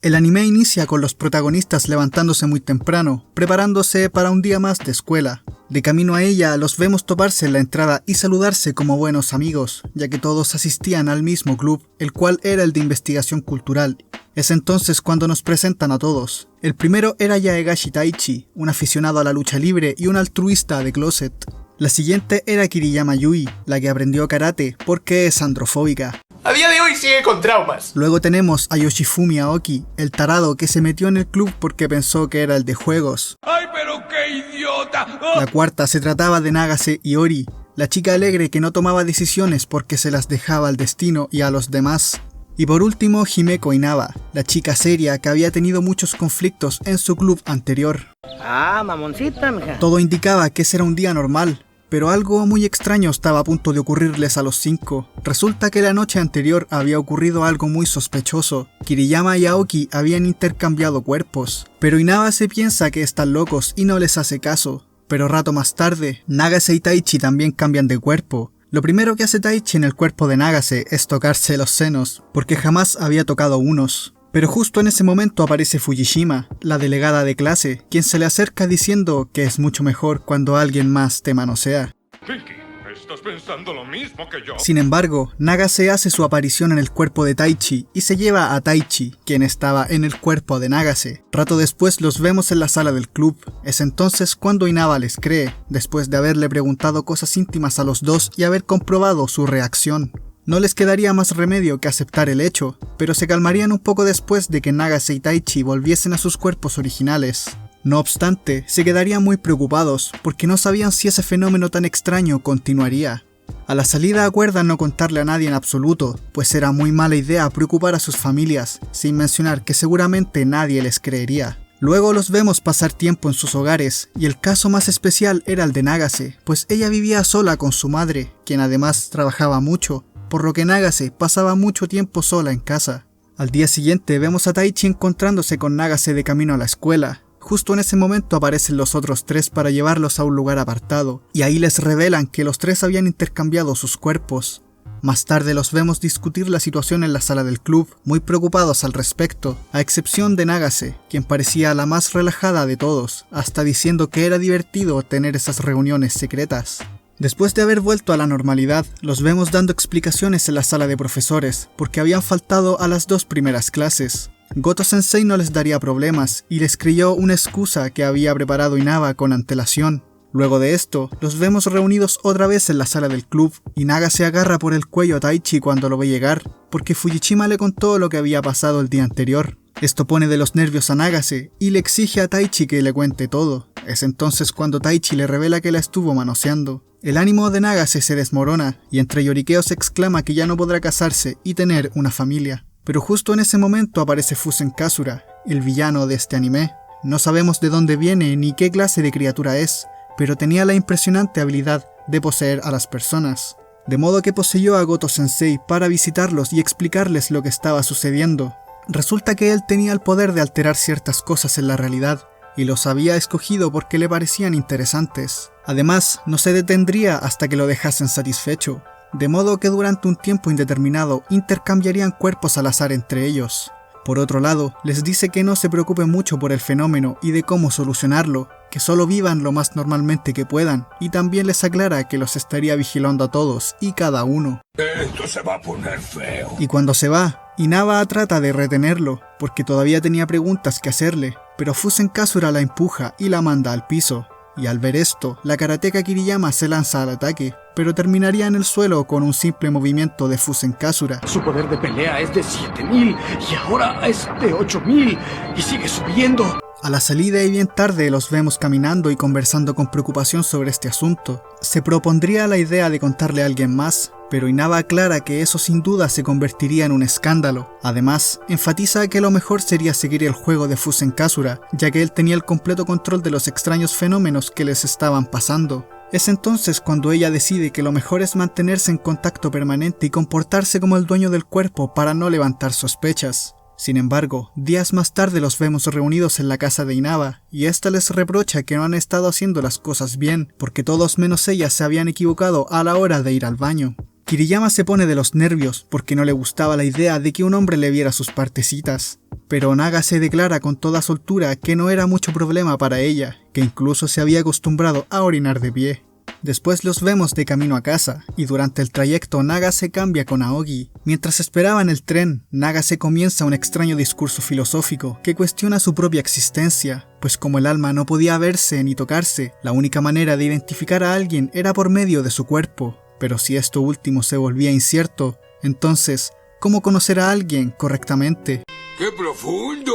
El anime inicia con los protagonistas levantándose muy temprano, preparándose para un día más de escuela. De camino a ella los vemos toparse en la entrada y saludarse como buenos amigos, ya que todos asistían al mismo club, el cual era el de investigación cultural. Es entonces cuando nos presentan a todos. El primero era Yaegashi Taichi, un aficionado a la lucha libre y un altruista de closet. La siguiente era Kiriyama Yui, la que aprendió karate porque es androfóbica. A día de hoy sigue con traumas. Luego tenemos a Yoshifumi Aoki, el tarado que se metió en el club porque pensó que era el de juegos. ¡Ay, pero qué idiota! ¡Oh! La cuarta se trataba de Nagase Iori, la chica alegre que no tomaba decisiones porque se las dejaba al destino y a los demás. Y por último, Himeko Inaba, la chica seria que había tenido muchos conflictos en su club anterior. Ah, mamoncita, mija. Todo indicaba que ese era un día normal. Pero algo muy extraño estaba a punto de ocurrirles a los 5. Resulta que la noche anterior había ocurrido algo muy sospechoso. Kiriyama y Aoki habían intercambiado cuerpos. Pero Inaba se piensa que están locos y no les hace caso. Pero rato más tarde, Nagase y Taichi también cambian de cuerpo. Lo primero que hace Taichi en el cuerpo de Nagase es tocarse los senos, porque jamás había tocado unos. Pero justo en ese momento aparece Fujishima, la delegada de clase, quien se le acerca diciendo que es mucho mejor cuando alguien más te manosea. Pinky, ¿estás pensando lo mismo que yo? Sin embargo, Nagase hace su aparición en el cuerpo de Taichi y se lleva a Taichi, quien estaba en el cuerpo de Nagase. Rato después los vemos en la sala del club. Es entonces cuando Inaba les cree, después de haberle preguntado cosas íntimas a los dos y haber comprobado su reacción. No les quedaría más remedio que aceptar el hecho, pero se calmarían un poco después de que Nagase y Taichi volviesen a sus cuerpos originales. No obstante, se quedarían muy preocupados porque no sabían si ese fenómeno tan extraño continuaría. A la salida acuerdan no contarle a nadie en absoluto, pues era muy mala idea preocupar a sus familias, sin mencionar que seguramente nadie les creería. Luego los vemos pasar tiempo en sus hogares, y el caso más especial era el de Nagase, pues ella vivía sola con su madre, quien además trabajaba mucho, por lo que Nagase pasaba mucho tiempo sola en casa. Al día siguiente vemos a Taichi encontrándose con Nagase de camino a la escuela. Justo en ese momento aparecen los otros tres para llevarlos a un lugar apartado, y ahí les revelan que los tres habían intercambiado sus cuerpos. Más tarde los vemos discutir la situación en la sala del club, muy preocupados al respecto, a excepción de Nagase, quien parecía la más relajada de todos, hasta diciendo que era divertido tener esas reuniones secretas. Después de haber vuelto a la normalidad, los vemos dando explicaciones en la sala de profesores, porque habían faltado a las 2 primeras clases. Goto Sensei no les daría problemas, y les creyó una excusa que había preparado Inaba con antelación. Luego de esto, los vemos reunidos otra vez en la sala del club, y Naga se agarra por el cuello a Taichi cuando lo ve llegar, porque Fujishima le contó lo que había pasado el día anterior. Esto pone de los nervios a Nagase, y le exige a Taichi que le cuente todo. Es entonces cuando Taichi le revela que la estuvo manoseando. El ánimo de Nagase se desmorona, y entre lloriqueos exclama que ya no podrá casarse y tener una familia. Pero justo en ese momento aparece Fusen Kasura, el villano de este anime. No sabemos de dónde viene ni qué clase de criatura es, pero tenía la impresionante habilidad de poseer a las personas. De modo que poseyó a Goto Sensei para visitarlos y explicarles lo que estaba sucediendo. Resulta que él tenía el poder de alterar ciertas cosas en la realidad, y los había escogido porque le parecían interesantes. Además, no se detendría hasta que lo dejasen satisfecho, de modo que durante un tiempo indeterminado intercambiarían cuerpos al azar entre ellos. Por otro lado, les dice que no se preocupen mucho por el fenómeno y de cómo solucionarlo, que solo vivan lo más normalmente que puedan, y también les aclara que los estaría vigilando a todos y cada uno. Esto se va a poner feo. Y cuando se va, Inaba trata de retenerlo, porque todavía tenía preguntas que hacerle, pero Fusen Kasura la empuja y la manda al piso. Y al ver esto, la karateka Kiriyama se lanza al ataque, pero terminaría en el suelo con un simple movimiento de Fusen Kasura. Su poder de pelea es de 7000 y ahora es de 8000 y sigue subiendo. A la salida y bien tarde los vemos caminando y conversando con preocupación sobre este asunto. Se propondría la idea de contarle a alguien más, pero Inaba aclara que eso sin duda se convertiría en un escándalo. Además, enfatiza que lo mejor sería seguir el juego de Fusen Kasura, ya que él tenía el completo control de los extraños fenómenos que les estaban pasando. Es entonces cuando ella decide que lo mejor es mantenerse en contacto permanente y comportarse como el dueño del cuerpo para no levantar sospechas. Sin embargo, días más tarde los vemos reunidos en la casa de Inaba, y ésta les reprocha que no han estado haciendo las cosas bien, porque todos menos ella se habían equivocado a la hora de ir al baño. Kiriyama se pone de los nervios porque no le gustaba la idea de que un hombre le viera sus partecitas, pero Nagase declara con toda soltura que no era mucho problema para ella, que incluso se había acostumbrado a orinar de pie. Después los vemos de camino a casa, y durante el trayecto Nagase cambia con Aoki. Mientras esperaban el tren, Nagase comienza un extraño discurso filosófico que cuestiona su propia existencia, pues como el alma no podía verse ni tocarse, la única manera de identificar a alguien era por medio de su cuerpo. Pero si esto último se volvía incierto, entonces, ¿cómo conocer a alguien correctamente? ¡Qué profundo!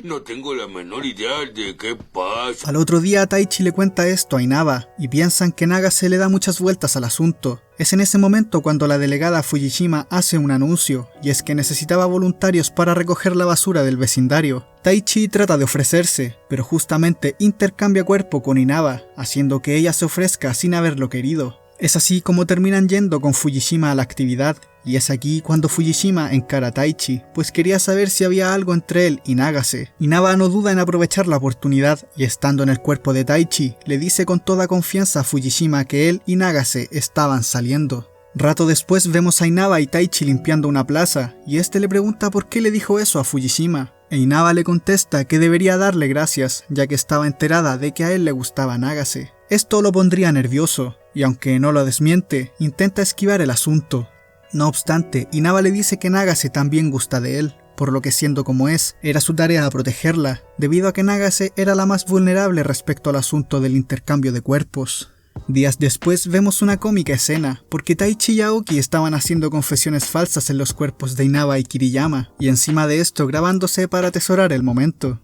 No tengo la menor idea de qué pasa. Al otro día Taichi le cuenta esto a Inaba y piensan que Nagase le da muchas vueltas al asunto. Es en ese momento cuando la delegada Fujishima hace un anuncio, y es que necesitaba voluntarios para recoger la basura del vecindario. Taichi trata de ofrecerse, pero justamente intercambia cuerpo con Inaba, haciendo que ella se ofrezca sin haberlo querido. Es así como terminan yendo con Fujishima a la actividad, y es aquí cuando Fujishima encara a Taichi, pues quería saber si había algo entre él y Nagase. Inaba no duda en aprovechar la oportunidad, y estando en el cuerpo de Taichi, le dice con toda confianza a Fujishima que él y Nagase estaban saliendo. Rato después vemos a Inaba y Taichi limpiando una plaza, y este le pregunta por qué le dijo eso a Fujishima. E Inaba le contesta que debería darle gracias, ya que estaba enterada de que a él le gustaba Nagase. Esto lo pondría nervioso, y aunque no lo desmiente, intenta esquivar el asunto. No obstante, Inaba le dice que Nagase también gusta de él, por lo que siendo como es, era su tarea protegerla, debido a que Nagase era la más vulnerable respecto al asunto del intercambio de cuerpos. Días después vemos una cómica escena, porque Taichi y Aoki estaban haciendo confesiones falsas en los cuerpos de Inaba y Kiriyama, y encima de esto grabándose para atesorar el momento.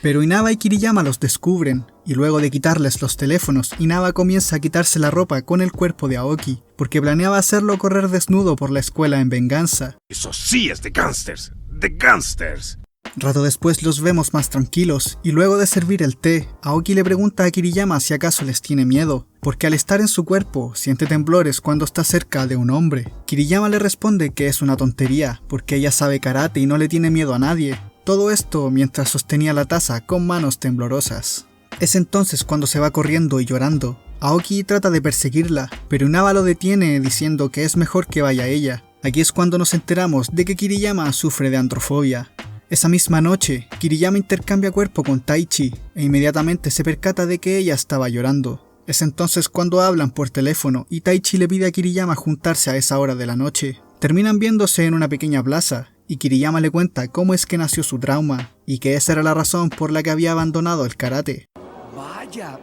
Pero Inaba y Kiriyama los descubren, y luego de quitarles los teléfonos, Inaba comienza a quitarse la ropa con el cuerpo de Aoki, porque planeaba hacerlo correr desnudo por la escuela en venganza. Eso sí es de gángsters, de gángsters. Rato después los vemos más tranquilos, y luego de servir el té, Aoki le pregunta a Kiriyama si acaso les tiene miedo, porque al estar en su cuerpo siente temblores cuando está cerca de un hombre. Kiriyama le responde que es una tontería, porque ella sabe karate y no le tiene miedo a nadie. Todo esto mientras sostenía la taza con manos temblorosas. Es entonces cuando se va corriendo y llorando. Aoki trata de perseguirla, pero Inaba lo detiene diciendo que es mejor que vaya ella. Aquí es cuando nos enteramos de que Kiriyama sufre de androfobia. Esa misma noche, Kiriyama intercambia cuerpo con Taichi e inmediatamente se percata de que ella estaba llorando. Es entonces cuando hablan por teléfono y Taichi le pide a Kiriyama juntarse a esa hora de la noche. Terminan viéndose en una pequeña plaza, y Kiriyama le cuenta cómo es que nació su trauma, y que esa era la razón por la que había abandonado el karate. Vaya,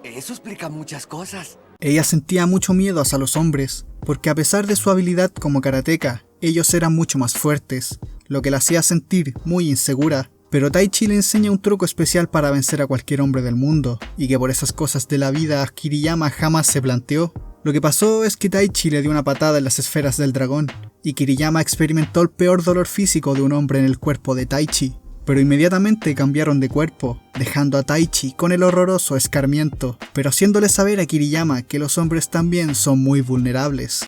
eso explica muchas cosas. Ella sentía mucho miedo hacia los hombres, porque a pesar de su habilidad como karateka, ellos eran mucho más fuertes, lo que la hacía sentir muy insegura. Pero Taichi le enseña un truco especial para vencer a cualquier hombre del mundo, y que por esas cosas de la vida Kiriyama jamás se planteó. Lo que pasó es que Taichi le dio una patada en las esferas del dragón, y Kiriyama experimentó el peor dolor físico de un hombre en el cuerpo de Taichi, pero inmediatamente cambiaron de cuerpo, dejando a Taichi con el horroroso escarmiento, pero haciéndole saber a Kiriyama que los hombres también son muy vulnerables.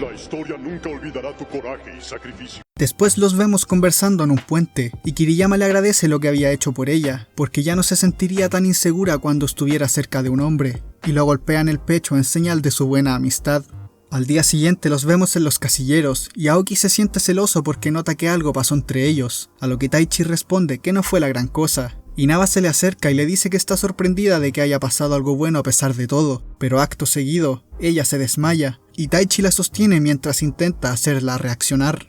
La historia nunca olvidará tu coraje y sacrificio. Después los vemos conversando en un puente, y Kiriyama le agradece lo que había hecho por ella, porque ya no se sentiría tan insegura cuando estuviera cerca de un hombre, y lo golpea en el pecho en señal de su buena amistad. Al día siguiente los vemos en los casilleros, y Aoki se siente celoso porque nota que algo pasó entre ellos, a lo que Taichi responde que no fue la gran cosa. Inaba se le acerca y le dice que está sorprendida de que haya pasado algo bueno a pesar de todo, pero acto seguido, ella se desmaya, y Taichi la sostiene mientras intenta hacerla reaccionar.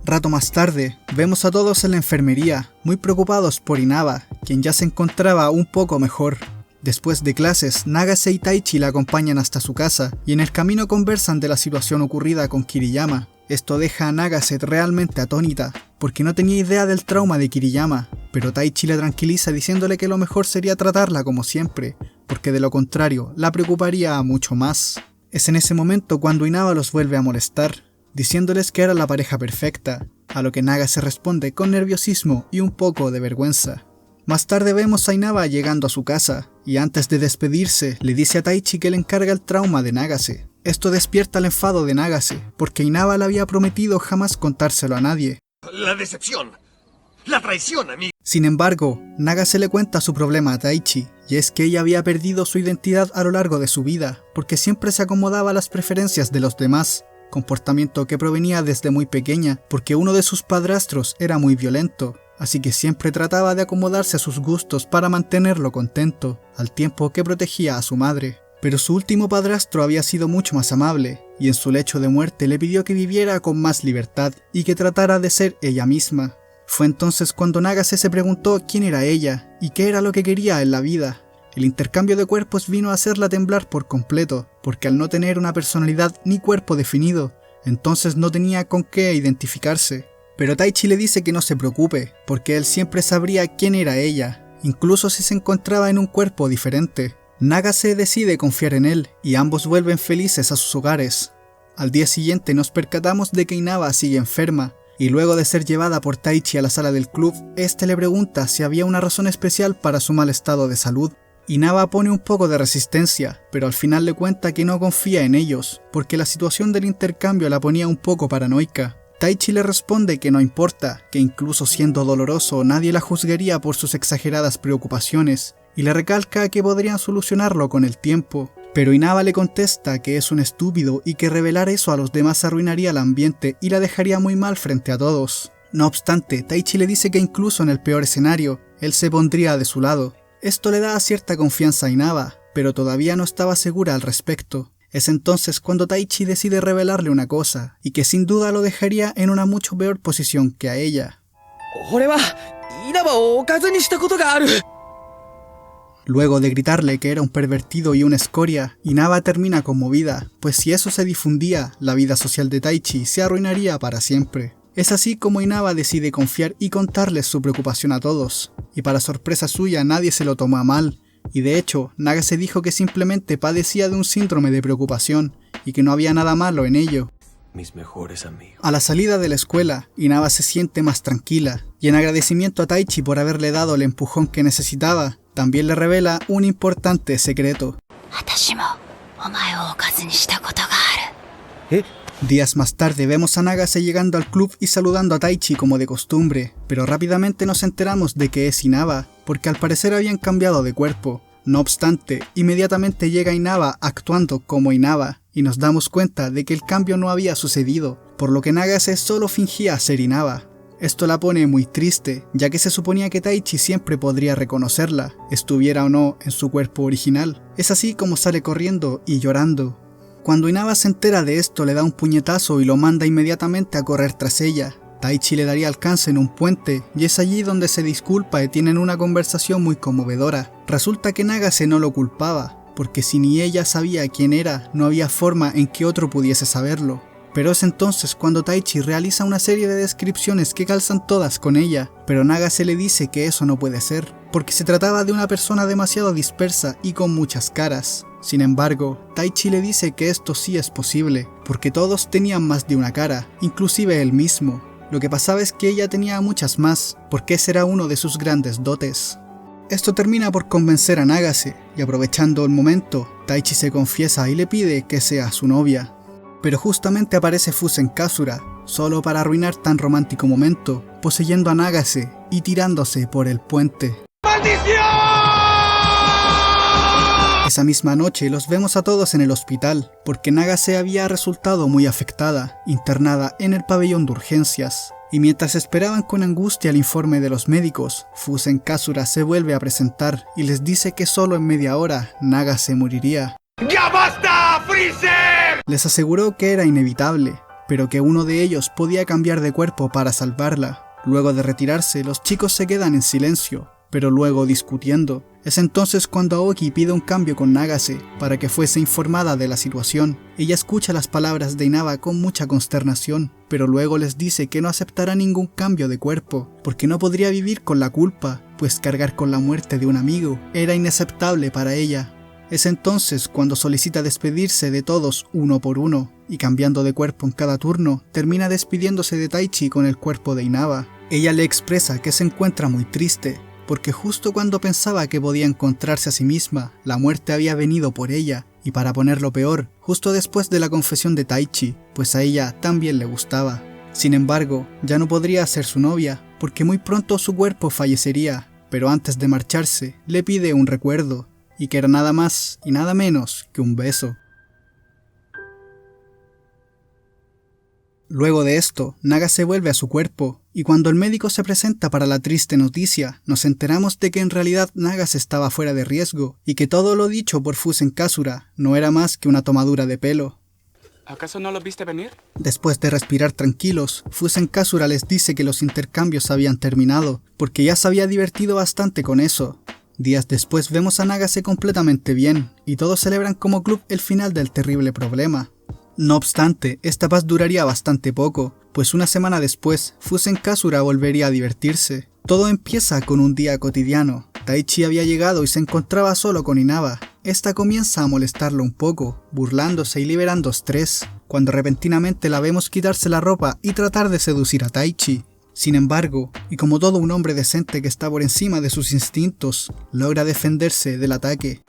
Rato más tarde, vemos a todos en la enfermería, muy preocupados por Inaba, quien ya se encontraba un poco mejor. Después de clases, Nagase y Taichi la acompañan hasta su casa, y en el camino conversan de la situación ocurrida con Kiriyama. Esto deja a Nagase realmente atónita, porque no tenía idea del trauma de Kiriyama, pero Taichi la tranquiliza diciéndole que lo mejor sería tratarla como siempre, porque de lo contrario, la preocuparía mucho más. Es en ese momento cuando Inaba los vuelve a molestar, diciéndoles que era la pareja perfecta, a lo que Nagase responde con nerviosismo y un poco de vergüenza. Más tarde vemos a Inaba llegando a su casa, y antes de despedirse, le dice a Taichi que le encarga el trauma de Nagase. Esto despierta el enfado de Nagase, porque Inaba le había prometido jamás contárselo a nadie. La decepción. La traición, amigo. Sin embargo, Nagase le cuenta su problema a Taichi, y es que ella había perdido su identidad a lo largo de su vida, porque siempre se acomodaba a las preferencias de los demás, comportamiento que provenía desde muy pequeña, porque uno de sus padrastros era muy violento, así que siempre trataba de acomodarse a sus gustos para mantenerlo contento, al tiempo que protegía a su madre. Pero su último padrastro había sido mucho más amable, y en su lecho de muerte le pidió que viviera con más libertad y que tratara de ser ella misma. Fue entonces cuando Nagase se preguntó quién era ella y qué era lo que quería en la vida. El intercambio de cuerpos vino a hacerla temblar por completo, porque al no tener una personalidad ni cuerpo definido, entonces no tenía con qué identificarse. Pero Taichi le dice que no se preocupe, porque él siempre sabría quién era ella, incluso si se encontraba en un cuerpo diferente. Nagase decide confiar en él, y ambos vuelven felices a sus hogares. Al día siguiente nos percatamos de que Inaba sigue enferma, y luego de ser llevada por Taichi a la sala del club, este le pregunta si había una razón especial para su mal estado de salud. Inaba pone un poco de resistencia, pero al final le cuenta que no confía en ellos, porque la situación del intercambio la ponía un poco paranoica. Taichi le responde que no importa, que incluso siendo doloroso nadie la juzgaría por sus exageradas preocupaciones, y le recalca que podrían solucionarlo con el tiempo. Pero Inaba le contesta que es un estúpido y que revelar eso a los demás arruinaría el ambiente y la dejaría muy mal frente a todos. No obstante, Taichi le dice que incluso en el peor escenario, él se pondría de su lado. Esto le da cierta confianza a Inaba, pero todavía no estaba segura al respecto. Es entonces cuando Taichi decide revelarle una cosa, y que sin duda lo dejaría en una mucho peor posición que a ella. Luego de gritarle que era un pervertido y una escoria, Inaba termina conmovida, pues si eso se difundía, la vida social de Taichi se arruinaría para siempre. Es así como Inaba decide confiar y contarles su preocupación a todos, y para sorpresa suya nadie se lo tomó a mal, y de hecho Nagase dijo que simplemente padecía de un síndrome de preocupación, y que no había nada malo en ello. Mis mejores amigos. A la salida de la escuela, Inaba se siente más tranquila, y en agradecimiento a Taichi por haberle dado el empujón que necesitaba, también le revela un importante secreto. Días más tarde vemos a Nagase llegando al club y saludando a Taichi como de costumbre, pero rápidamente nos enteramos de que es Inaba, porque al parecer habían cambiado de cuerpo. No obstante, inmediatamente llega Inaba actuando como Inaba, y nos damos cuenta de que el cambio no había sucedido, por lo que Nagase solo fingía ser Inaba. Esto la pone muy triste, ya que se suponía que Taichi siempre podría reconocerla, estuviera o no en su cuerpo original. Es así como sale corriendo y llorando. Cuando Inaba se entera de esto, le da un puñetazo y lo manda inmediatamente a correr tras ella. Taichi le daría alcance en un puente, y es allí donde se disculpa y tienen una conversación muy conmovedora. Resulta que Nagase no lo culpaba, porque si ni ella sabía quién era, no había forma en que otro pudiese saberlo. Pero es entonces cuando Taichi realiza una serie de descripciones que calzan todas con ella, pero Nagase le dice que eso no puede ser, porque se trataba de una persona demasiado dispersa y con muchas caras. Sin embargo, Taichi le dice que esto sí es posible, porque todos tenían más de una cara, inclusive él mismo. Lo que pasaba es que ella tenía muchas más, porque ese era uno de sus grandes dotes. Esto termina por convencer a Nagase, y aprovechando el momento, Taichi se confiesa y le pide que sea su novia. Pero justamente aparece Fusen Kasura, solo para arruinar tan romántico momento, poseyendo a Nagase y tirándose por el puente. ¡Maldición! Esa misma noche los vemos a todos en el hospital, porque Nagase había resultado muy afectada, internada en el pabellón de urgencias. Y mientras esperaban con angustia el informe de los médicos, Fusen Kasura se vuelve a presentar y les dice que solo en media hora Nagase moriría. ¡Ya basta, Freezer! Les aseguró que era inevitable, pero que uno de ellos podía cambiar de cuerpo para salvarla. Luego de retirarse, los chicos se quedan en silencio, pero luego discutiendo. Es entonces cuando Aoki pide un cambio con Nagase para que fuese informada de la situación. Ella escucha las palabras de Inaba con mucha consternación, pero luego les dice que no aceptará ningún cambio de cuerpo, porque no podría vivir con la culpa, pues cargar con la muerte de un amigo era inaceptable para ella. Es entonces cuando solicita despedirse de todos uno por uno, y cambiando de cuerpo en cada turno, termina despidiéndose de Taichi con el cuerpo de Inaba. Ella le expresa que se encuentra muy triste, porque justo cuando pensaba que podía encontrarse a sí misma, la muerte había venido por ella, y para ponerlo peor, justo después de la confesión de Taichi, pues a ella también le gustaba. Sin embargo, ya no podría ser su novia, porque muy pronto su cuerpo fallecería, pero antes de marcharse, le pide un recuerdo, y que era nada más y nada menos que un beso. Luego de esto, Nagase vuelve a su cuerpo, y cuando el médico se presenta para la triste noticia, nos enteramos de que en realidad Nagase estaba fuera de riesgo, y que todo lo dicho por Fusen Kasura no era más que una tomadura de pelo. ¿Acaso no lo viste venir? Después de respirar tranquilos, Fusen Kasura les dice que los intercambios habían terminado, porque ya se había divertido bastante con eso. Días después vemos a Nagase completamente bien, y todos celebran como club el final del terrible problema. No obstante, esta paz duraría bastante poco, pues una semana después, Fusen Kasura volvería a divertirse. Todo empieza con un día cotidiano. Taichi había llegado y se encontraba solo con Inaba. Esta comienza a molestarlo un poco, burlándose y liberando estrés, cuando repentinamente la vemos quitarse la ropa y tratar de seducir a Taichi. Sin embargo, y como todo un hombre decente que está por encima de sus instintos, logra defenderse del ataque.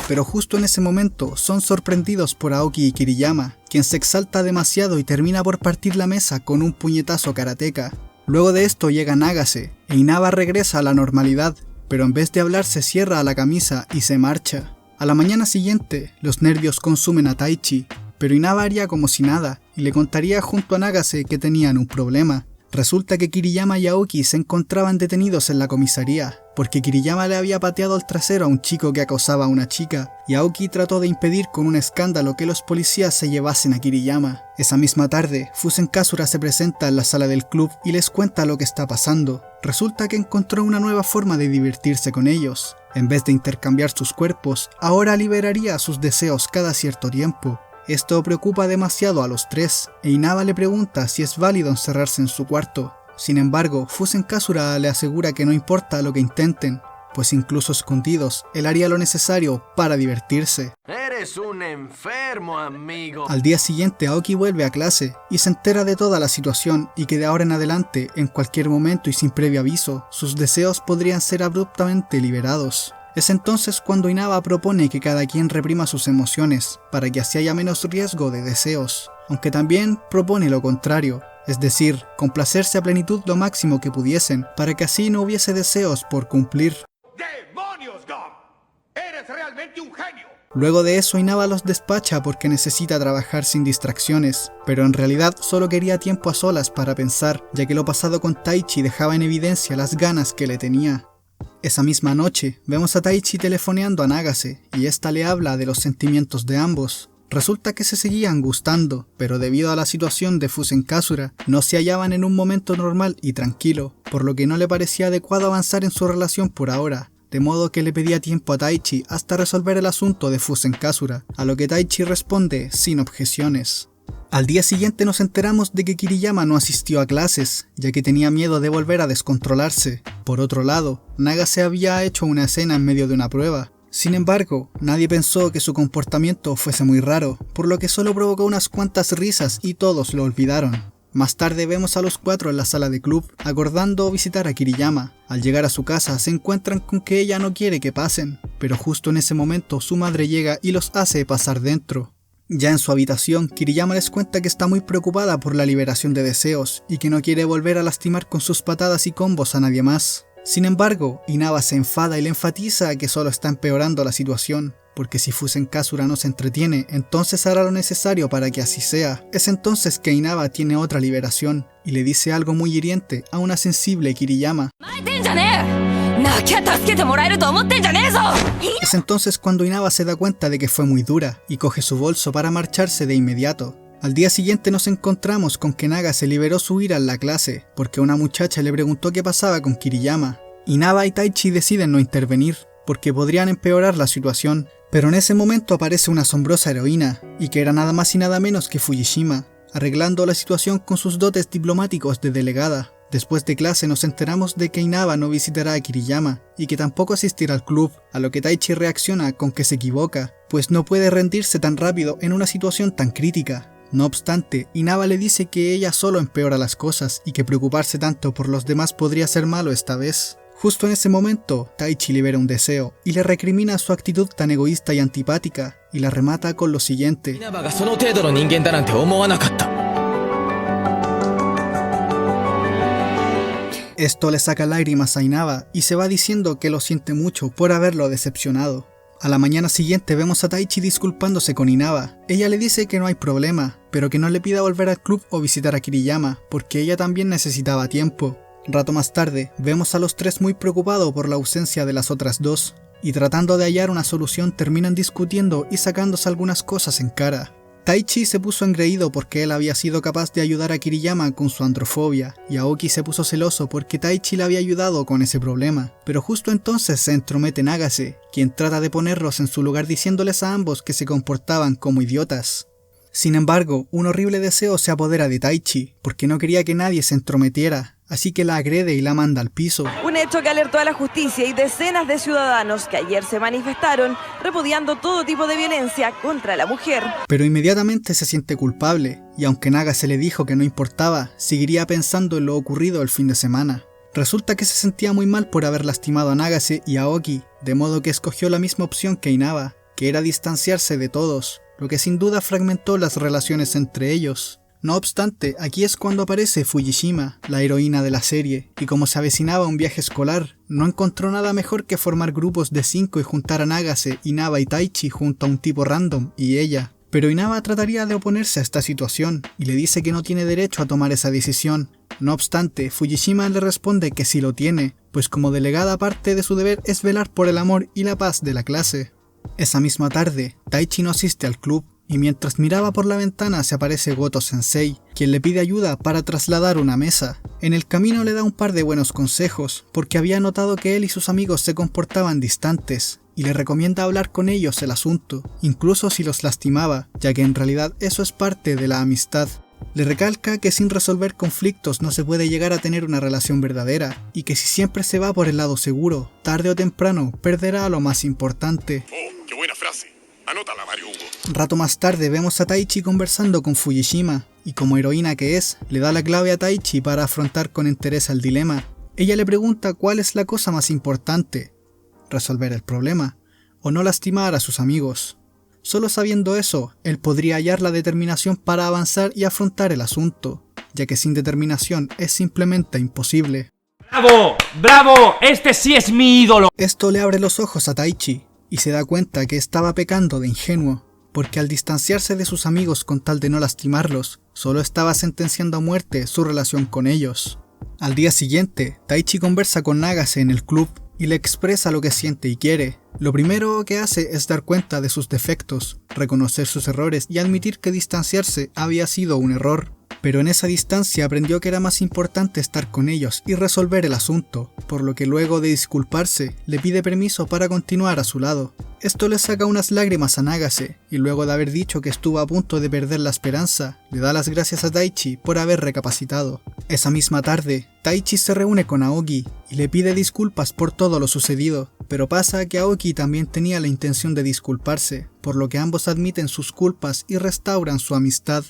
Pero justo en ese momento son sorprendidos por Aoki y Kiriyama, quien se exalta demasiado y termina por partir la mesa con un puñetazo karateka. Luego de esto llega Nagase, e Inaba regresa a la normalidad, pero en vez de hablar se cierra la camisa y se marcha. A la mañana siguiente, los nervios consumen a Taichi, pero Inaba haría como si nada, y le contaría junto a Nagase que tenían un problema. Resulta que Kiriyama y Aoki se encontraban detenidos en la comisaría, porque Kiriyama le había pateado el trasero a un chico que acosaba a una chica, y Aoki trató de impedir con un escándalo que los policías se llevasen a Kiriyama. Esa misma tarde, Fusen Kasura se presenta en la sala del club y les cuenta lo que está pasando. Resulta que encontró una nueva forma de divertirse con ellos. En vez de intercambiar sus cuerpos, ahora liberaría sus deseos cada cierto tiempo. Esto preocupa demasiado a los tres, e Inaba le pregunta si es válido encerrarse en su cuarto. Sin embargo, Fusen Kasura le asegura que no importa lo que intenten, pues incluso escondidos, él haría lo necesario para divertirse. Eres un enfermo, amigo. Al día siguiente, Aoki vuelve a clase y se entera de toda la situación y que de ahora en adelante, en cualquier momento y sin previo aviso, sus deseos podrían ser abruptamente liberados. Es entonces cuando Inaba propone que cada quien reprima sus emociones, para que así haya menos riesgo de deseos, aunque también propone lo contrario, es decir, complacerse a plenitud lo máximo que pudiesen, para que así no hubiese deseos por cumplir. ¡Demonios, Gum! ¡Eres realmente un genio! Luego de eso, Inaba los despacha porque necesita trabajar sin distracciones, pero en realidad solo quería tiempo a solas para pensar, ya que lo pasado con Taichi dejaba en evidencia las ganas que le tenía. Esa misma noche, vemos a Taichi telefoneando a Nagase, y ésta le habla de los sentimientos de ambos. Resulta que se seguían gustando, pero debido a la situación de Fusen Kasura, no se hallaban en un momento normal y tranquilo, por lo que no le parecía adecuado avanzar en su relación por ahora, de modo que le pedía tiempo a Taichi hasta resolver el asunto de Fusen Kasura, a lo que Taichi responde sin objeciones. Al día siguiente nos enteramos de que Kiriyama no asistió a clases, ya que tenía miedo de volver a descontrolarse. Por otro lado, Nagase había hecho una escena en medio de una prueba. Sin embargo, nadie pensó que su comportamiento fuese muy raro, por lo que solo provocó unas cuantas risas y todos lo olvidaron. Más tarde vemos a los cuatro en la sala de club, acordando visitar a Kiriyama. Al llegar a su casa se encuentran con que ella no quiere que pasen, pero justo en ese momento su madre llega y los hace pasar dentro. Ya en su habitación, Kiriyama les cuenta que está muy preocupada por la liberación de deseos y que no quiere volver a lastimar con sus patadas y combos a nadie más. Sin embargo, Inaba se enfada y le enfatiza que solo está empeorando la situación, porque si Fusen Kasura no se entretiene, entonces hará lo necesario para que así sea. Es entonces que Inaba tiene otra liberación y le dice algo muy hiriente a una sensible Kiriyama. Es entonces cuando Inaba se da cuenta de que fue muy dura y coge su bolso para marcharse de inmediato. Al día siguiente nos encontramos con que Nagase liberó su ira en la clase, porque una muchacha le preguntó qué pasaba con Kiriyama. Inaba y Taichi deciden no intervenir, porque podrían empeorar la situación, pero en ese momento aparece una asombrosa heroína, y que era nada más y nada menos que Fujishima, arreglando la situación con sus dotes diplomáticos de delegada. Después de clase nos enteramos de que Inaba no visitará a Kiriyama, y que tampoco asistirá al club, a lo que Taichi reacciona con que se equivoca, pues no puede rendirse tan rápido en una situación tan crítica. No obstante, Inaba le dice que ella solo empeora las cosas y que preocuparse tanto por los demás podría ser malo esta vez. Justo en ese momento, Taichi libera un deseo y le recrimina su actitud tan egoísta y antipática y la remata con lo siguiente. Esto le saca lágrimas a Inaba y se va diciendo que lo siente mucho por haberlo decepcionado. A la mañana siguiente vemos a Taichi disculpándose con Inaba. Ella le dice que no hay problema, pero que no le pida volver al club o visitar a Kiriyama, porque ella también necesitaba tiempo. Rato más tarde, vemos a los tres muy preocupados por la ausencia de las otras dos, y tratando de hallar una solución terminan discutiendo y sacándose algunas cosas en cara. Taichi se puso engreído porque él había sido capaz de ayudar a Kiriyama con su androfobia, y Aoki se puso celoso porque Taichi le había ayudado con ese problema. Pero justo entonces se entromete Nagase, quien trata de ponerlos en su lugar diciéndoles a ambos que se comportaban como idiotas. Sin embargo, un horrible deseo se apodera de Taichi, porque no quería que nadie se entrometiera, así que la agrede y la manda al piso. Un hecho que alertó a la justicia y decenas de ciudadanos que ayer se manifestaron repudiando todo tipo de violencia contra la mujer. Pero inmediatamente se siente culpable, y aunque Nagase le dijo que no importaba, seguiría pensando en lo ocurrido el fin de semana. Resulta que se sentía muy mal por haber lastimado a Nagase y a Aoki, de modo que escogió la misma opción que Inaba, que era distanciarse de todos, lo que sin duda fragmentó las relaciones entre ellos. No obstante, aquí es cuando aparece Fujishima, la heroína de la serie, y como se avecinaba un viaje escolar, no encontró nada mejor que formar grupos de 5 y juntar a Nagase, Inaba y Taichi junto a un tipo random y ella. Pero Inaba trataría de oponerse a esta situación, y le dice que no tiene derecho a tomar esa decisión. No obstante, Fujishima le responde que sí lo tiene, pues como delegada parte de su deber es velar por el amor y la paz de la clase. Esa misma tarde, Taichi no asiste al club, y mientras miraba por la ventana se aparece Goto Sensei, quien le pide ayuda para trasladar una mesa. En el camino le da un par de buenos consejos, porque había notado que él y sus amigos se comportaban distantes, y le recomienda hablar con ellos el asunto, incluso si los lastimaba, ya que en realidad eso es parte de la amistad. Le recalca que sin resolver conflictos no se puede llegar a tener una relación verdadera, y que si siempre se va por el lado seguro, tarde o temprano perderá lo más importante. Oh, qué buena frase. Anótala, Mario Hugo. Rato más tarde vemos a Taichi conversando con Fujishima, y como heroína que es, le da la clave a Taichi para afrontar con entereza el dilema. Ella le pregunta cuál es la cosa más importante, resolver el problema, o no lastimar a sus amigos. Solo sabiendo eso, él podría hallar la determinación para avanzar y afrontar el asunto, ya que sin determinación es simplemente imposible. ¡Bravo! ¡Bravo! ¡Este sí es mi ídolo! Esto le abre los ojos a Taichi, y se da cuenta que estaba pecando de ingenuo, porque al distanciarse de sus amigos con tal de no lastimarlos, solo estaba sentenciando a muerte su relación con ellos. Al día siguiente, Taichi conversa con Nagase en el club y le expresa lo que siente y quiere. Lo primero que hace es dar cuenta de sus defectos, reconocer sus errores y admitir que distanciarse había sido un error. Pero en esa distancia aprendió que era más importante estar con ellos y resolver el asunto, por lo que luego de disculparse, le pide permiso para continuar a su lado. Esto le saca unas lágrimas a Nagase, y luego de haber dicho que estuvo a punto de perder la esperanza, le da las gracias a Taichi por haber recapacitado. Esa misma tarde, Taichi se reúne con Aoki y le pide disculpas por todo lo sucedido, pero pasa que Aoki también tenía la intención de disculparse, por lo que ambos admiten sus culpas y restauran su amistad.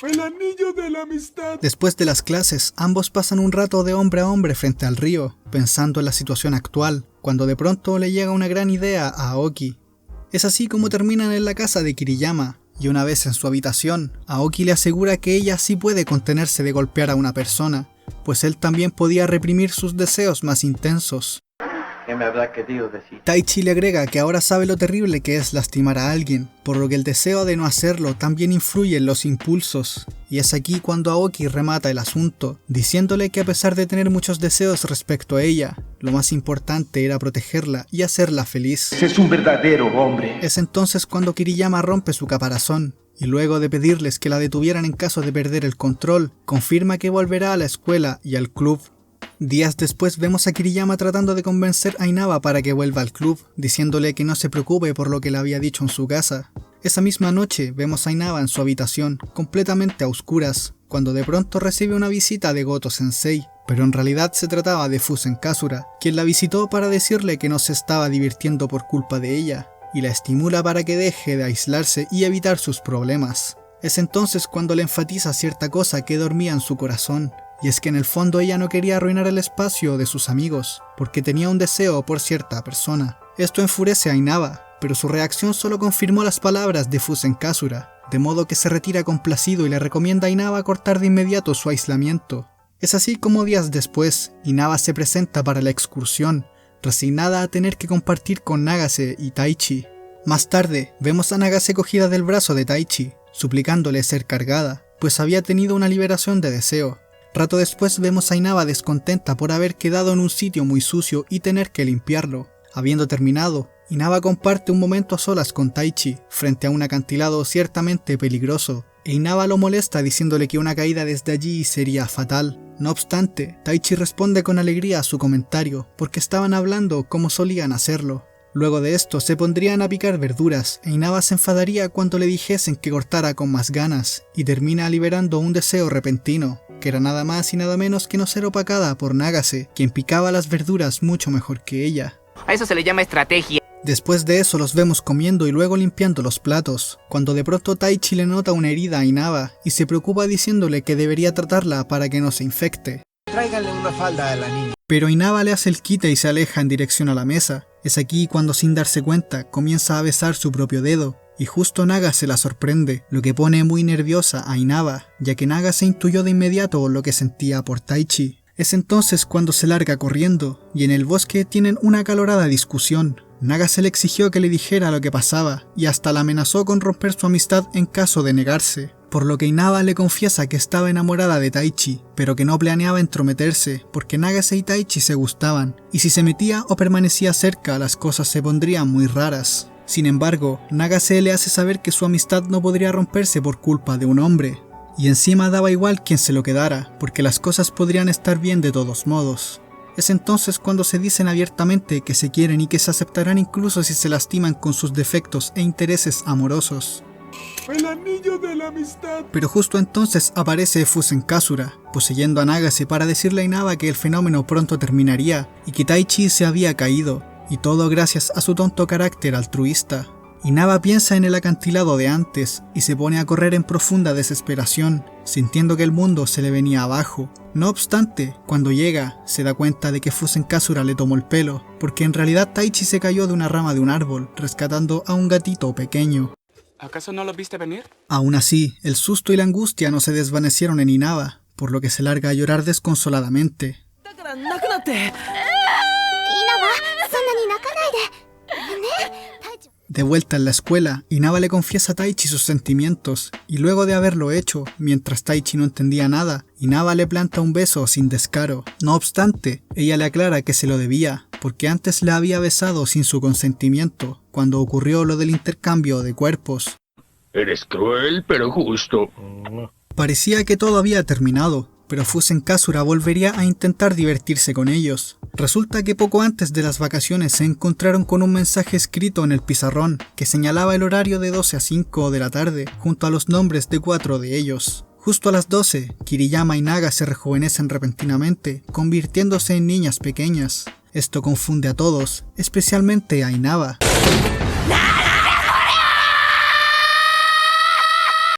El anillo de la amistad. Después de las clases, ambos pasan un rato de hombre a hombre frente al río, pensando en la situación actual, cuando de pronto le llega una gran idea a Aoki. Es así como terminan en la casa de Kiriyama, y una vez en su habitación, Aoki le asegura que ella sí puede contenerse de golpear a una persona, pues él también podía reprimir sus deseos más intensos. ¿Qué me habrá querido decir? Taichi le agrega que ahora sabe lo terrible que es lastimar a alguien, por lo que el deseo de no hacerlo también influye en los impulsos, y es aquí cuando Aoki remata el asunto, diciéndole que a pesar de tener muchos deseos respecto a ella, lo más importante era protegerla y hacerla feliz. Es un verdadero hombre. Es entonces cuando Kiriyama rompe su caparazón, y luego de pedirles que la detuvieran en caso de perder el control, confirma que volverá a la escuela y al club. Días después vemos a Kiriyama tratando de convencer a Inaba para que vuelva al club, diciéndole que no se preocupe por lo que le había dicho en su casa. Esa misma noche vemos a Inaba en su habitación, completamente a oscuras, cuando de pronto recibe una visita de Goto Sensei, pero en realidad se trataba de Fusen Kasura, quien la visitó para decirle que no se estaba divirtiendo por culpa de ella, y la estimula para que deje de aislarse y evitar sus problemas. Es entonces cuando le enfatiza cierta cosa que dormía en su corazón, y es que en el fondo ella no quería arruinar el espacio de sus amigos, porque tenía un deseo por cierta persona. Esto enfurece a Inaba, pero su reacción solo confirmó las palabras de Fusen Kasura, de modo que se retira complacido y le recomienda a Inaba cortar de inmediato su aislamiento. Es así como días después, Inaba se presenta para la excursión, resignada a tener que compartir con Nagase y Taichi. Más tarde, vemos a Nagase cogida del brazo de Taichi, suplicándole ser cargada, pues había tenido una liberación de deseo. Rato después vemos a Inaba descontenta por haber quedado en un sitio muy sucio y tener que limpiarlo. Habiendo terminado, Inaba comparte un momento a solas con Taichi, frente a un acantilado ciertamente peligroso, e Inaba lo molesta diciéndole que una caída desde allí sería fatal. No obstante, Taichi responde con alegría a su comentario, porque estaban hablando como solían hacerlo. Luego de esto se pondrían a picar verduras, e Inaba se enfadaría cuando le dijesen que cortara con más ganas, y termina liberando un deseo repentino, que era nada más y nada menos que no ser opacada por Nagase, quien picaba las verduras mucho mejor que ella. A eso se le llama estrategia. Después de eso los vemos comiendo y luego limpiando los platos, cuando de pronto Taichi le nota una herida a Inaba y se preocupa diciéndole que debería tratarla para que no se infecte. Tráiganle una falda a la niña. Pero Inaba le hace el quite y se aleja en dirección a la mesa. Es aquí cuando sin darse cuenta comienza a besar su propio dedo, y justo Nagase la sorprende, lo que pone muy nerviosa a Inaba, ya que Nagase intuyó de inmediato lo que sentía por Taichi. Es entonces cuando se larga corriendo, y en el bosque tienen una acalorada discusión. Nagase le exigió que le dijera lo que pasaba, y hasta la amenazó con romper su amistad en caso de negarse, por lo que Inaba le confiesa que estaba enamorada de Taichi, pero que no planeaba entrometerse, porque Nagase y Taichi se gustaban, y si se metía o permanecía cerca las cosas se pondrían muy raras. Sin embargo, Nagase le hace saber que su amistad no podría romperse por culpa de un hombre, y encima daba igual quien se lo quedara, porque las cosas podrían estar bien de todos modos. Es entonces cuando se dicen abiertamente que se quieren y que se aceptarán incluso si se lastiman con sus defectos e intereses amorosos. El anillo de la amistad. Pero justo entonces aparece Fusen Kasura, poseyendo a Nagase para decirle a Inaba que el fenómeno pronto terminaría y que Taichi se había caído, y todo gracias a su tonto carácter altruista. Inaba piensa en el acantilado de antes y se pone a correr en profunda desesperación, sintiendo que el mundo se le venía abajo. No obstante, cuando llega, se da cuenta de que Fusen Kasura le tomó el pelo, porque en realidad Taichi se cayó de una rama de un árbol, rescatando a un gatito pequeño. ¿Acaso no lo viste venir? Aún así, el susto y la angustia no se desvanecieron en Inaba, por lo que se larga a llorar desconsoladamente. De vuelta en la escuela, Inaba le confiesa a Taichi sus sentimientos, y luego de haberlo hecho, mientras Taichi no entendía nada, Inaba le planta un beso sin descaro. No obstante, ella le aclara que se lo debía, porque antes la había besado sin su consentimiento, cuando ocurrió lo del intercambio de cuerpos. Eres cruel, pero justo. Parecía que todo había terminado, pero Fusen Kasura volvería a intentar divertirse con ellos. Resulta que poco antes de las vacaciones se encontraron con un mensaje escrito en el pizarrón que señalaba el horario de 12 a 5 de la tarde junto a los nombres de 4 de ellos. Justo a las 12, Kiriyama y Naga se rejuvenecen repentinamente, convirtiéndose en niñas pequeñas. Esto confunde a todos, especialmente a Inaba.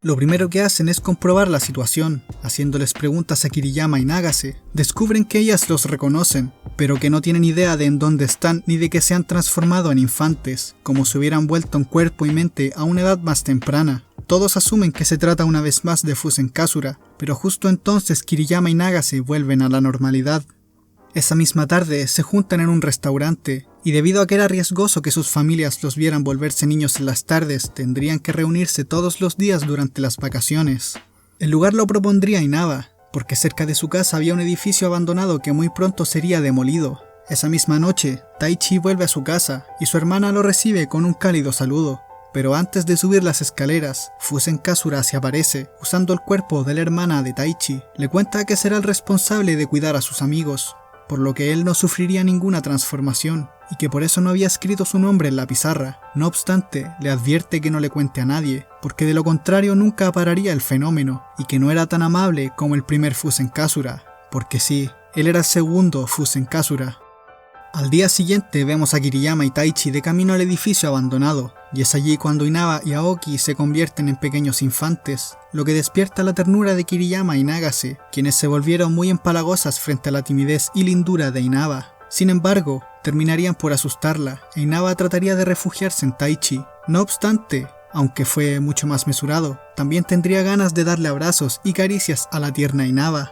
Lo primero que hacen es comprobar la situación, haciéndoles preguntas a Kiriyama y Nagase. Descubren que ellas los reconocen, pero que no tienen idea de en dónde están ni de que se han transformado en infantes, como si hubieran vuelto en cuerpo y mente a una edad más temprana. Todos asumen que se trata una vez más de Fusen Kasura, pero justo entonces Kiriyama y Nagase vuelven a la normalidad. Esa misma tarde se juntan en un restaurante, y debido a que era riesgoso que sus familias los vieran volverse niños en las tardes, tendrían que reunirse todos los días durante las vacaciones. El lugar lo propondría Inaba, porque cerca de su casa había un edificio abandonado que muy pronto sería demolido. Esa misma noche, Taichi vuelve a su casa, y su hermana lo recibe con un cálido saludo. Pero antes de subir las escaleras, Fusen Kasura se aparece, usando el cuerpo de la hermana de Taichi. Le cuenta que será el responsable de cuidar a sus amigos, por lo que él no sufriría ninguna transformación, y que por eso no había escrito su nombre en la pizarra. No obstante, le advierte que no le cuente a nadie, porque de lo contrario nunca pararía el fenómeno, y que no era tan amable como el primer Fusen Kasura, porque sí, él era el segundo Fusen Kasura. Al día siguiente vemos a Kiriyama y Taichi de camino al edificio abandonado, y es allí cuando Inaba y Aoki se convierten en pequeños infantes, lo que despierta la ternura de Kiriyama y Nagase, quienes se volvieron muy empalagosas frente a la timidez y lindura de Inaba. Sin embargo, terminarían por asustarla, e Inaba trataría de refugiarse en Taichi. No obstante, aunque fue mucho más mesurado, también tendría ganas de darle abrazos y caricias a la tierna Inaba.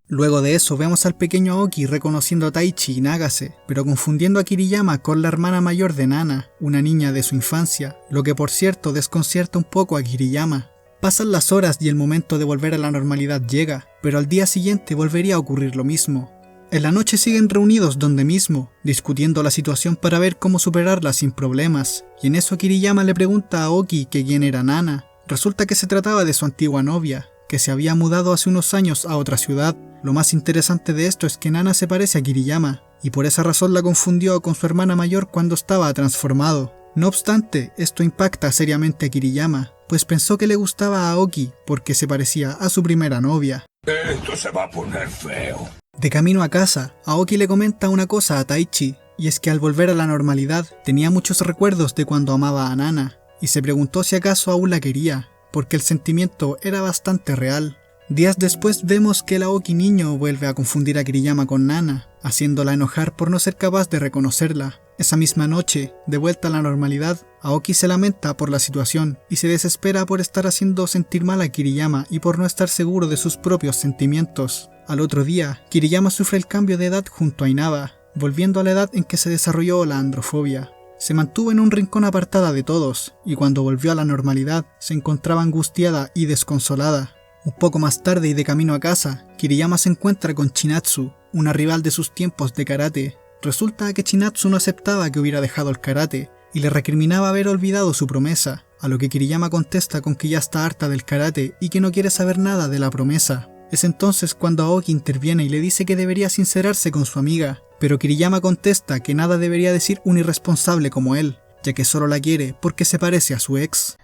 Luego de eso vemos al pequeño Aoki reconociendo a Taichi y Nagase, pero confundiendo a Kiriyama con la hermana mayor de Nana, una niña de su infancia, lo que por cierto desconcierta un poco a Kiriyama. Pasan las horas y el momento de volver a la normalidad llega, pero al día siguiente volvería a ocurrir lo mismo. En la noche siguen reunidos donde mismo, discutiendo la situación para ver cómo superarla sin problemas, y en eso Kiriyama le pregunta a Aoki que quién era Nana. Resulta que se trataba de su antigua novia, que se había mudado hace unos años a otra ciudad. Lo más interesante de esto es que Nana se parece a Kiriyama, y por esa razón la confundió con su hermana mayor cuando estaba transformado. No obstante, esto impacta seriamente a Kiriyama, pues pensó que le gustaba a Aoki porque se parecía a su primera novia. Esto se va a poner feo. De camino a casa, Aoki le comenta una cosa a Taichi, y es que al volver a la normalidad tenía muchos recuerdos de cuando amaba a Nana, y se preguntó si acaso aún la quería, porque el sentimiento era bastante real. Días después vemos que el Aoki niño vuelve a confundir a Kiriyama con Nana, haciéndola enojar por no ser capaz de reconocerla. Esa misma noche, de vuelta a la normalidad, Aoki se lamenta por la situación y se desespera por estar haciendo sentir mal a Kiriyama y por no estar seguro de sus propios sentimientos. Al otro día, Kiriyama sufre el cambio de edad junto a Inaba, volviendo a la edad en que se desarrolló la androfobia. Se mantuvo en un rincón apartada de todos, y cuando volvió a la normalidad, se encontraba angustiada y desconsolada. Un poco más tarde y de camino a casa, Kiriyama se encuentra con Chinatsu, una rival de sus tiempos de karate. Resulta que Chinatsu no aceptaba que hubiera dejado el karate, y le recriminaba haber olvidado su promesa, a lo que Kiriyama contesta con que ya está harta del karate y que no quiere saber nada de la promesa. Es entonces cuando Aoki interviene y le dice que debería sincerarse con su amiga, pero Kiriyama contesta que nada debería decir un irresponsable como él, ya que solo la quiere porque se parece a su ex.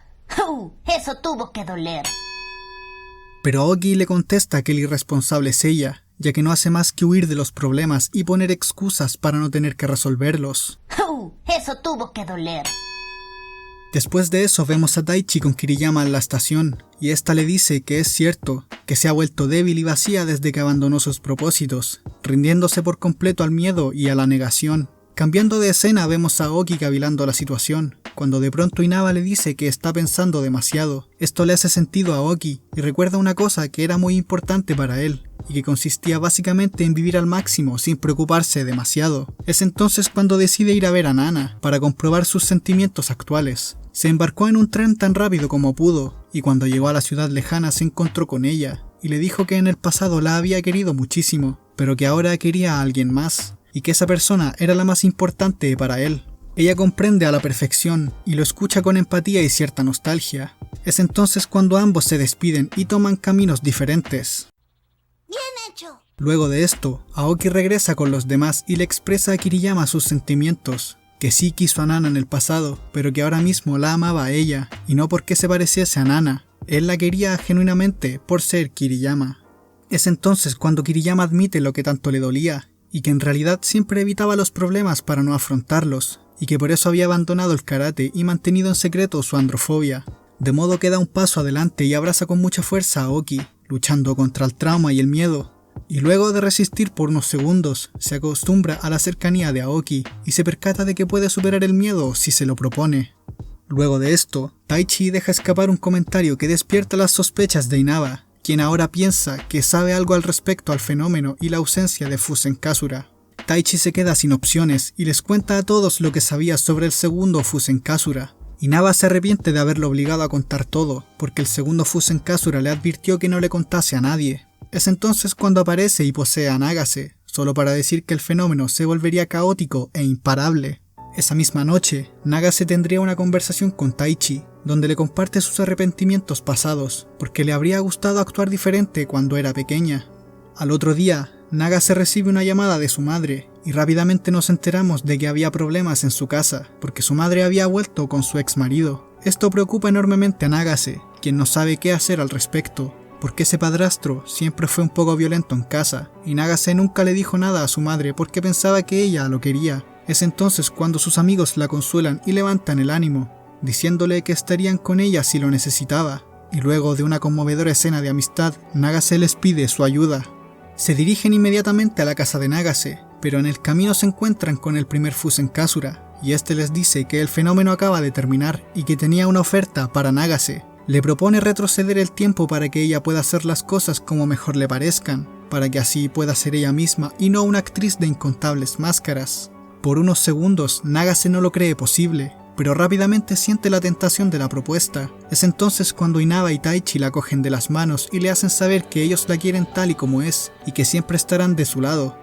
Eso tuvo que doler. Pero Aoki le contesta que el irresponsable es ella, ya que no hace más que huir de los problemas y poner excusas para no tener que resolverlos. Eso tuvo que doler. Después de eso vemos a Taichi con Kiriyama en la estación, y esta le dice que es cierto, que se ha vuelto débil y vacía desde que abandonó sus propósitos, rindiéndose por completo al miedo y a la negación. Cambiando de escena vemos a Aoki cavilando la situación, cuando de pronto Inaba le dice que está pensando demasiado. Esto le hace sentido a Aoki, y recuerda una cosa que era muy importante para él, y que consistía básicamente en vivir al máximo sin preocuparse demasiado. Es entonces cuando decide ir a ver a Nana, para comprobar sus sentimientos actuales. Se embarcó en un tren tan rápido como pudo, y cuando llegó a la ciudad lejana se encontró con ella, y le dijo que en el pasado la había querido muchísimo, pero que ahora quería a alguien más, y que esa persona era la más importante para él. Ella comprende a la perfección, y lo escucha con empatía y cierta nostalgia. Es entonces cuando ambos se despiden y toman caminos diferentes. Bien hecho. Luego de esto, Aoki regresa con los demás y le expresa a Kiriyama sus sentimientos, que sí quiso a Nana en el pasado, pero que ahora mismo la amaba a ella, y no porque se pareciese a Nana. Él la quería genuinamente por ser Kiriyama. Es entonces cuando Kiriyama admite lo que tanto le dolía, y que en realidad siempre evitaba los problemas para no afrontarlos, y que por eso había abandonado el karate y mantenido en secreto su androfobia. De modo que da un paso adelante y abraza con mucha fuerza a Aoki, luchando contra el trauma y el miedo. Y luego de resistir por unos segundos, se acostumbra a la cercanía de Aoki y se percata de que puede superar el miedo si se lo propone. Luego de esto, Taichi deja escapar un comentario que despierta las sospechas de Inaba, quien ahora piensa que sabe algo al respecto al fenómeno y la ausencia de Fusenkasura. Taichi se queda sin opciones y les cuenta a todos lo que sabía sobre el segundo Fusenkasura. Inaba se arrepiente de haberlo obligado a contar todo, porque el segundo Fusenkasura le advirtió que no le contase a nadie. Es entonces cuando aparece y posee a Nagase, solo para decir que el fenómeno se volvería caótico e imparable. Esa misma noche, Nagase tendría una conversación con Taichi, donde le comparte sus arrepentimientos pasados, porque le habría gustado actuar diferente cuando era pequeña. Al otro día, Nagase recibe una llamada de su madre, y rápidamente nos enteramos de que había problemas en su casa, porque su madre había vuelto con su ex marido. Esto preocupa enormemente a Nagase, quien no sabe qué hacer al respecto, porque ese padrastro siempre fue un poco violento en casa, y Nagase nunca le dijo nada a su madre porque pensaba que ella lo quería. Es entonces cuando sus amigos la consuelan y levantan el ánimo, diciéndole que estarían con ella si lo necesitaba, y luego de una conmovedora escena de amistad, Nagase les pide su ayuda. Se dirigen inmediatamente a la casa de Nagase, pero en el camino se encuentran con el primer Fusenkasura, y este les dice que el fenómeno acaba de terminar y que tenía una oferta para Nagase. Le propone retroceder el tiempo para que ella pueda hacer las cosas como mejor le parezcan, para que así pueda ser ella misma y no una actriz de incontables máscaras. Por unos segundos, Nagase no lo cree posible, pero rápidamente siente la tentación de la propuesta. Es entonces cuando Inaba y Taichi la cogen de las manos y le hacen saber que ellos la quieren tal y como es, y que siempre estarán de su lado.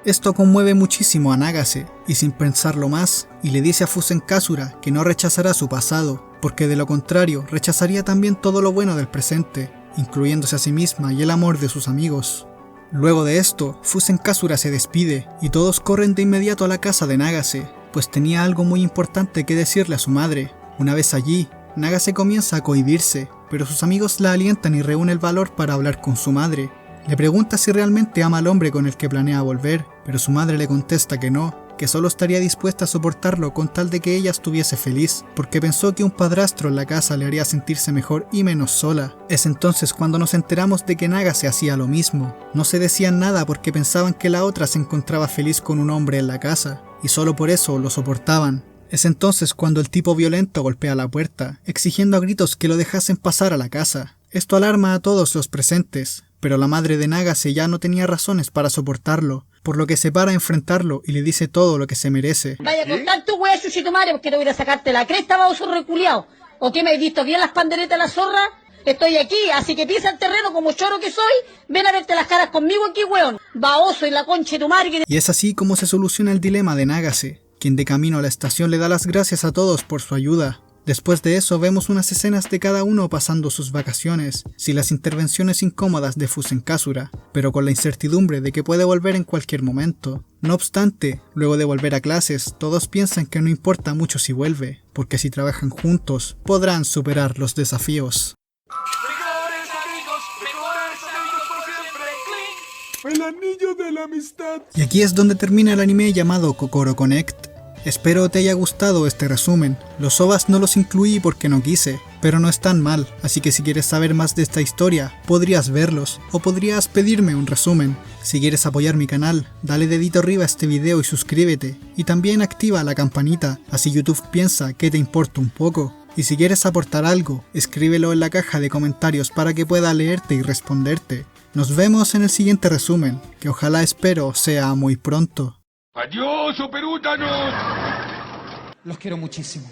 Esto conmueve muchísimo a Nagase, y sin pensarlo más, y le dice a Fusenkazura que no rechazará su pasado, porque de lo contrario rechazaría también todo lo bueno del presente, incluyéndose a sí misma y el amor de sus amigos. Luego de esto, Fusenkazura se despide, y todos corren de inmediato a la casa de Nagase, pues tenía algo muy importante que decirle a su madre. Una vez allí, Nagase comienza a cohibirse, pero sus amigos la alientan y reúne el valor para hablar con su madre. Le pregunta si realmente ama al hombre con el que planea volver, pero su madre le contesta que no, que solo estaría dispuesta a soportarlo con tal de que ella estuviese feliz, porque pensó que un padrastro en la casa le haría sentirse mejor y menos sola. Es entonces cuando nos enteramos de que Nagase hacía lo mismo. No se decían nada porque pensaban que la otra se encontraba feliz con un hombre en la casa, y solo por eso lo soportaban. Es entonces cuando el tipo violento golpea la puerta, exigiendo a gritos que lo dejasen pasar a la casa. Esto alarma a todos los presentes, pero la madre de Nagase ya no tenía razones para soportarlo, por lo que se para a enfrentarlo y le dice todo lo que se merece. Vaya a contar tu hueso y tu madre porque te voy a sacarte la cresta, baboso reculeado. ¿O qué me has visto bien las panderetas de la zorra? Estoy aquí, así que pisa el terreno como choro que soy. Ven a verte las caras conmigo aquí, weón. Baboso y la concha de tu madre. Y es así como se soluciona el dilema de Nagase, quien de camino a la estación le da las gracias a todos por su ayuda. Después de eso vemos unas escenas de cada uno pasando sus vacaciones, sin las intervenciones incómodas de Fusenkazura, pero con la incertidumbre de que puede volver en cualquier momento. No obstante, luego de volver a clases, todos piensan que no importa mucho si vuelve, porque si trabajan juntos, podrán superar los desafíos. El anillo de la amistad. Y aquí es donde termina el anime llamado Kokoro Connect. Espero te haya gustado este resumen. Los OVAs no los incluí porque no quise, pero no están mal, así que si quieres saber más de esta historia, podrías verlos, o podrías pedirme un resumen. Si quieres apoyar mi canal, dale dedito arriba a este video y suscríbete, y también activa la campanita, así YouTube piensa que te importa un poco. Y si quieres aportar algo, escríbelo en la caja de comentarios para que pueda leerte y responderte. Nos vemos en el siguiente resumen, que ojalá espero sea muy pronto. ¡Adiós, operútanos! Los quiero muchísimo.